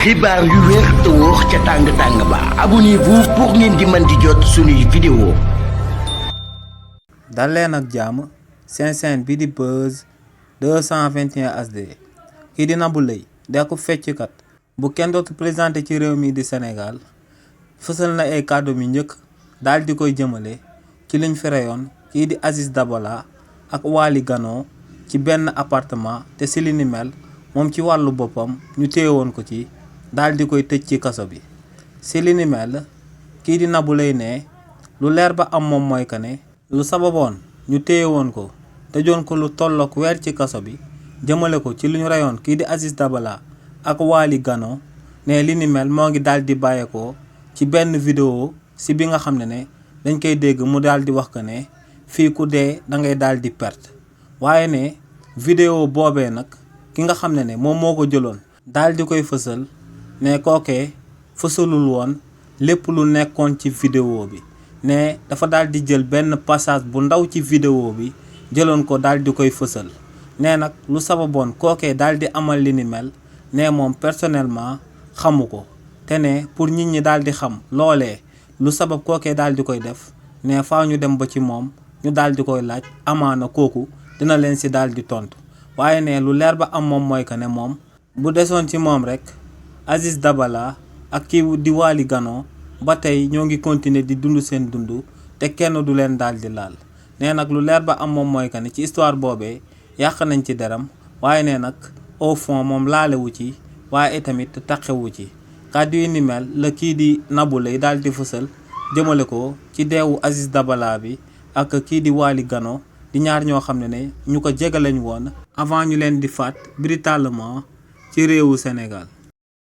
xibaar yu wér te wóor ca tàng-tàng ba abonnez-vous pour ngeen di mën di jot suñuy vidéo. dal leen ak jàmm seen chaîne bi di Buzz 221 HD kii di Nabou Leye dekk fecckat bu kenn dootu présenté ci réew mi di Sénégal fësal na ay kàddu mi njëkk daal di koy jëmale ci liñ fereyoon kii di Aziz Dabala ak Waly Gano ci benn appartement te si li ni mel moom ci wàllu boppam ñu téyewoon ko ci daal di koy tëj ci kaso bi. si li ni mel kii di Nabou Leye ne lu leer ba am moom mooy que ne lu sababoon ñu téyewoon ko tëjoon ko lu tollook weer ci kaso bi jëmale ko ci lu ñu reyoon kii di Aziz Dabala ak Waly Gano ne li ni mel moo ngi daal di bàyyeekoo ci benn vidéo si bi nga xam ne dañ koy dégg mu daal di wax que ne fii ku dee da ngay daal di perte waaye ne vidéo boobee nag ki nga xam ne moom moo ko jëloon daal di koy fësal ne kookee fësalul woon lépp lu nekkoon ci vidéo bi ne dafa daal di jël benn passage bu ndaw ci vidéo bi jëloon ko daal di koy fësal ne nag lu sababoon kookee daal di amal li ni mel ne moom personnellement xamu ko te ne pour nit ñi daal di xam loolee lu sabab kookee daal di koy def ne faaw ñu dem ba ci moom ñu daal di koy laaj amaana kooku dina leen si daal di tontu waaye ne lu leer ba am moom mooy que ne moom bu desoon ci moom rek Aziz Dabala ak kii di Waly Gano ba tey ñoo ngi continuer di dund seen dund te kenn du leen daal di laal nee nag lu leer ba am moom mooy que ne ci histoire boobee yàq nañ ci deram waaye ne nag au fond moom laalewu ci waaye tamit taqewu ci kàddu yi ni mel la kii di Nabou Leye daal di fësal jëmale ko ci deewu Aziz Dabala bi ak kii di Waly Gano di ñaar ñoo xam ne ñu ko jege lañ woon avant ñu leen di faat brutalement ci réewu Sénégal.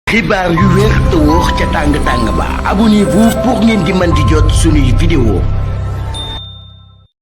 xibaar yu wér te wóor ca tàng-tàng ba abonnez-vous pour ngeen di mën di jot suñuy vidéo.